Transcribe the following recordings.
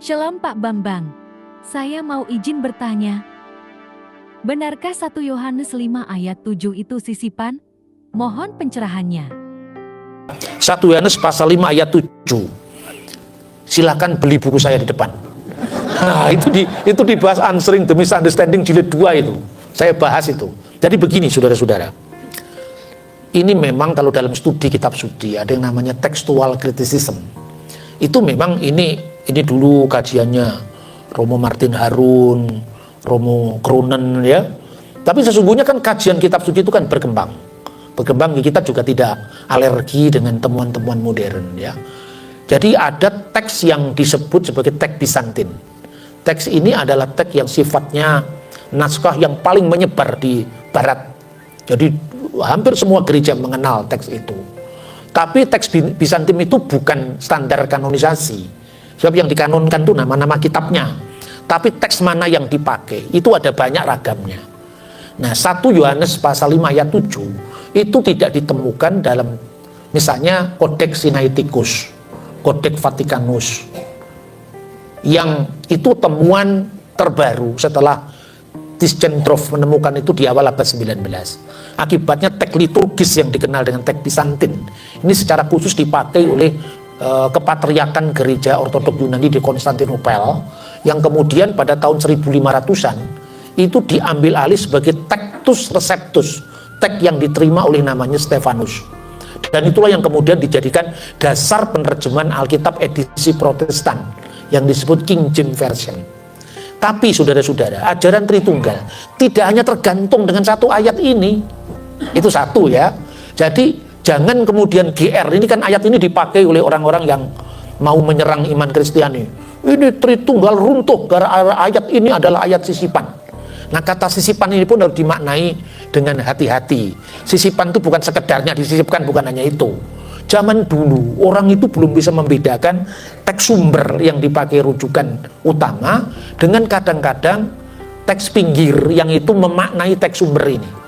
Shalom Pak Bambang, saya mau izin bertanya. Benarkah 1 Yohanes 5 ayat 7 itu sisipan? Mohon pencerahannya. 1 Yohanes pasal 5 ayat 7. Silakan beli buku saya di depan. Nah, itu dibahas Answering the Misunderstanding jilid 2 itu. Saya bahas itu. Jadi begini saudara-saudara. Ini memang kalau dalam studi kitab suci ada yang namanya textual criticism. Itu memang ini dulu kajiannya Romo Martin Harun, Romo Kronen ya. Tapi sesungguhnya kan kajian kitab suci itu kan berkembang. Kita juga tidak alergi dengan temuan-temuan modern ya. Jadi ada teks yang disebut sebagai teks Bizantin. Teks ini adalah teks yang sifatnya naskah yang paling menyebar di barat. Jadi hampir semua gereja mengenal teks itu. Tapi teks Bizantin itu bukan standar kanonisasi. Sebab yang dikanonkan itu nama-nama kitabnya. Tapi teks mana yang dipakai itu ada banyak ragamnya. Nah, 1 Yohanes pasal 5 ayat 7 itu tidak ditemukan dalam misalnya Codex Sinaiticus, Codex Vaticanus, yang itu temuan terbaru setelah Tischendorf menemukan itu di awal abad 19. Akibatnya teks liturgis yang dikenal dengan teks Bizantin ini secara khusus dipakai oleh kepatriakan gereja ortodok Yunani di Konstantinopel, yang kemudian pada tahun 1500-an itu diambil alih sebagai Textus Receptus, teks yang diterima oleh namanya Stefanus, dan itulah yang kemudian dijadikan dasar penerjemahan Alkitab edisi Protestan yang disebut King James Version. Tapi saudara-saudara, ajaran Tritunggal tidak hanya tergantung dengan satu ayat ini, itu satu ya. Jadi jangan kemudian GR, ini kan ayat ini dipakai oleh orang-orang yang mau menyerang iman Kristiani. Ini Tritunggal runtuh karena ayat ini adalah ayat sisipan. Nah, kata sisipan ini pun harus dimaknai dengan hati-hati. Sisipan itu bukan sekedarnya disisipkan, bukan hanya itu. Zaman dulu orang itu belum bisa membedakan teks sumber yang dipakai rujukan utama dengan kadang-kadang teks pinggir yang itu memaknai teks sumber ini.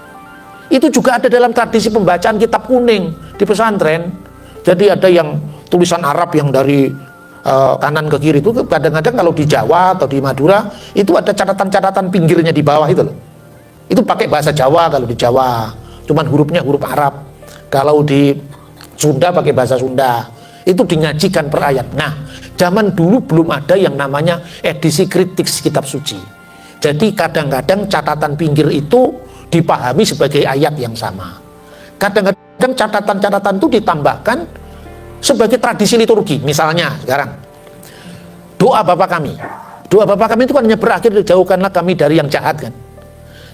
Itu juga ada dalam tradisi pembacaan kitab kuning di pesantren. Jadi ada yang tulisan Arab yang dari kanan ke kiri itu kadang-kadang kalau di Jawa atau di Madura itu ada catatan-catatan pinggirnya di bawah itu loh. Itu pakai bahasa Jawa kalau di Jawa, cuman hurufnya huruf Arab. Kalau di Sunda pakai bahasa Sunda. Itu dinyajikan per ayat. Nah, zaman dulu belum ada yang namanya edisi kritik kitab suci. Jadi kadang-kadang catatan pinggir itu dipahami sebagai ayat yang sama. Kadang-kadang catatan-catatan itu ditambahkan sebagai tradisi liturgi. Misalnya sekarang doa Bapa kami. Doa Bapa kami itu kan hanya berakhir jauhkanlah kami dari yang jahat kan.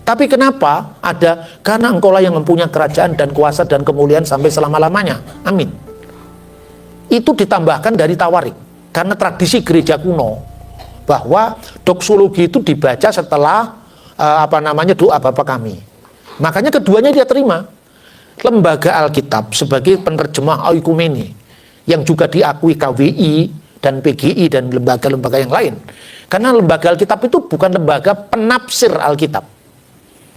Tapi kenapa ada? Karena engkaulah yang mempunyai kerajaan dan kuasa dan kemuliaan sampai selama-lamanya. Amin. Itu ditambahkan dari Tawarik. Karena tradisi gereja kuno bahwa doksologi itu dibaca setelah doa Bapa kami. Makanya keduanya dia terima. Lembaga Alkitab sebagai penerjemah oikumene yang juga diakui KWI dan PGI dan lembaga-lembaga yang lain. Karena lembaga Alkitab itu bukan lembaga penafsir Alkitab.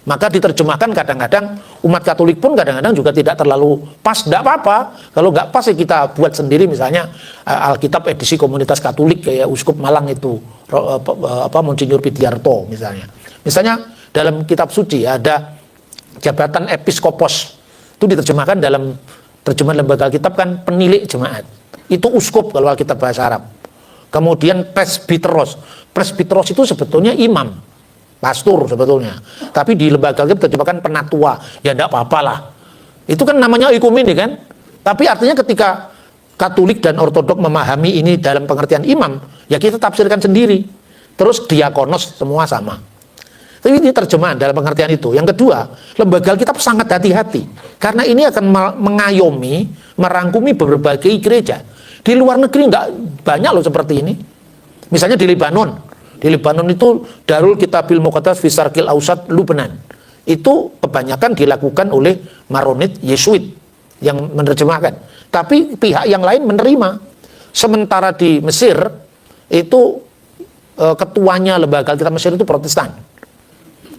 Maka diterjemahkan kadang-kadang umat Katolik pun kadang-kadang juga tidak terlalu pas. Tidak apa-apa kalau nggak pas ya kita buat sendiri, misalnya Alkitab edisi Komunitas Katolik kayak Uskup Malang itu Monsinyur Pidiarto misalnya dalam kitab suci ada jabatan episkopos, itu diterjemahkan dalam terjemahan lembaga Alkitab kan penilik jemaat, itu uskup kalau Alkitab bahasa Arab. Kemudian presbiteros itu sebetulnya imam, pastor sebetulnya, tapi di lembaga Alkitab terjemahkan penatua, ya enggak apa-apa lah. Itu kan namanya oikumene kan. Tapi artinya ketika Katolik dan Ortodok memahami ini dalam pengertian imam, ya kita tafsirkan sendiri. Terus diakonos semua sama. Tapi ini terjemahan dalam pengertian itu. Yang kedua, lembaga Alkitab sangat hati-hati karena ini akan mengayomi, merangkumi berbagai gereja. Di luar negeri nggak banyak loh seperti ini. Misalnya di Lebanon. Di Lebanon itu Darul Kitabil Muqaddas fi Syarqil Ausat Lubnan. Itu kebanyakan dilakukan oleh Maronit Yesuit yang menerjemahkan. Tapi pihak yang lain menerima. Sementara di Mesir itu ketuanya lembaga Alkitab Mesir itu Protestan.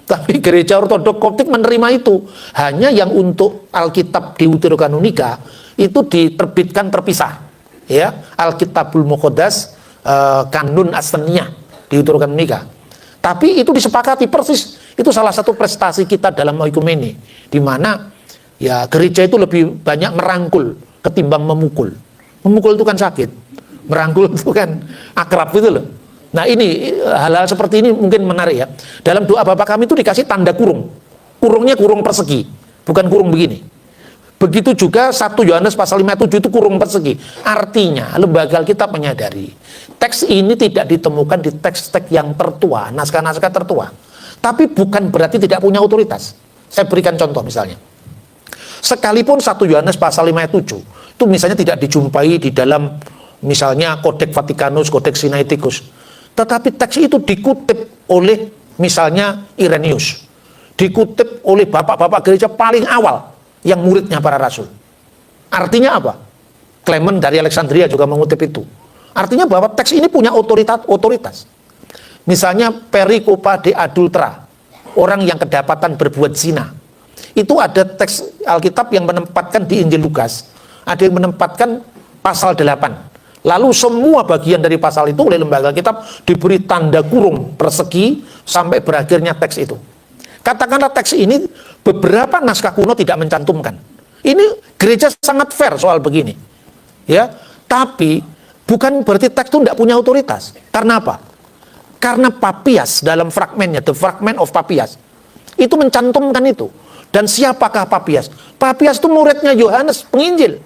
Tapi gereja Ortodok Koptik menerima itu. Hanya yang untuk Alkitab Deuterokanonika itu diterbitkan terpisah. Ya, Alkitabul Muqaddas kanun Asenia, Deuteronomika. Tapi itu disepakati persis, itu salah satu prestasi kita dalam oikumene, di mana ya gereja itu lebih banyak merangkul ketimbang memukul. Memukul itu kan sakit, merangkul itu kan akrab gitu loh. Nah ini hal-hal seperti ini mungkin menarik ya. Dalam doa Bapa kami itu dikasih tanda kurung, kurungnya kurung persegi, bukan kurung begini. Begitu juga 1 Yohanes pasal 5:7 itu kurung persegi. Artinya lembaga Alkitab menyadari teks ini tidak ditemukan di teks-teks yang tertua, naskah-naskah tertua. Tapi bukan berarti tidak punya otoritas. Saya berikan contoh misalnya. Sekalipun 1 Yohanes pasal 5:7 itu misalnya tidak dijumpai di dalam misalnya Kodeks Vatikanus, Kodeks Sinaiticus. Tetapi teks itu dikutip oleh misalnya Irenaeus. Dikutip oleh bapak-bapak gereja paling awal yang muridnya para rasul. Artinya apa? Clement dari Alexandria juga mengutip itu. Artinya bahwa teks ini punya otoritas. Misalnya Pericopa de Adultera, orang yang kedapatan berbuat zina. Itu ada teks Alkitab yang menempatkan di Injil Lukas, ada yang menempatkan pasal 8. Lalu semua bagian dari pasal itu oleh lembaga Alkitab diberi tanda kurung persegi sampai berakhirnya teks itu. Katakanlah teks ini beberapa naskah kuno tidak mencantumkan. Ini gereja sangat fair soal begini. Ya, tapi bukan berarti teks itu tidak punya otoritas. Karena apa? Karena Papias dalam fragmennya, The Fragment of Papias, itu mencantumkan itu. Dan siapakah Papias? Papias itu muridnya Yohanes Penginjil.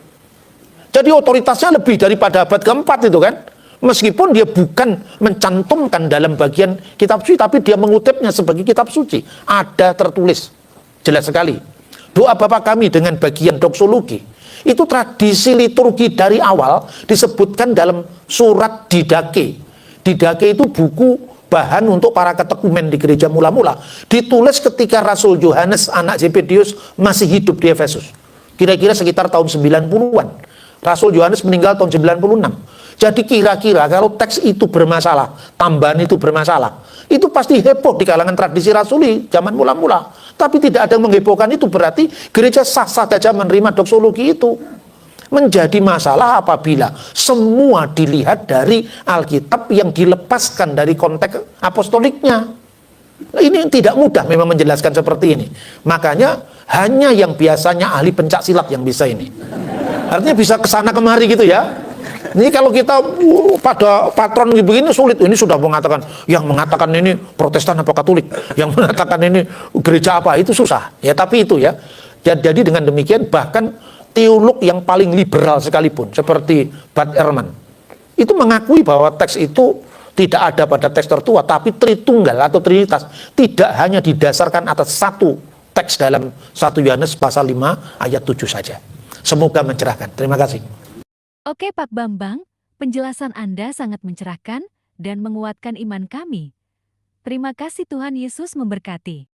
Jadi otoritasnya lebih daripada abad keempat itu kan. Meskipun dia bukan mencantumkan dalam bagian kitab suci, tapi dia mengutipnya sebagai kitab suci. Ada tertulis, jelas sekali. Doa Bapa kami dengan bagian doksologi, itu tradisi liturgi dari awal disebutkan dalam surat Didake. Didake itu buku bahan untuk para katekumen di gereja mula-mula. Ditulis ketika Rasul Yohanes, anak Zebedius, masih hidup di Efesus. Kira-kira sekitar tahun 90-an. Rasul Yohanes meninggal tahun 96. Jadi kira-kira kalau teks itu bermasalah, tambahan itu bermasalah, itu pasti heboh di kalangan tradisi rasuli zaman mula-mula. Tapi tidak ada yang menghebohkan itu, berarti gereja sah-sah saja menerima doksologi itu. Menjadi masalah apabila semua dilihat dari Alkitab yang dilepaskan dari konteks apostoliknya. Ini tidak mudah memang menjelaskan seperti ini. Makanya hanya yang biasanya ahli pencak silat yang bisa ini. Artinya bisa kesana kemari gitu ya. Ini kalau kita pada patron begini sulit. Ini sudah mengatakan, yang mengatakan ini Protestan apa Katolik, yang mengatakan ini gereja apa, itu susah. Ya tapi itu ya. Jadi dengan demikian bahkan teolog yang paling liberal sekalipun seperti Bart Ehrman itu mengakui bahwa teks itu tidak ada pada teks tertua, tapi Tritunggal atau Trinitas tidak hanya didasarkan atas satu teks dalam 1 Yohanes pasal 5 ayat 7 saja. Semoga mencerahkan. Terima kasih. Oke Pak Bambang, penjelasan Anda sangat mencerahkan dan menguatkan iman kami. Terima kasih, Tuhan Yesus memberkati.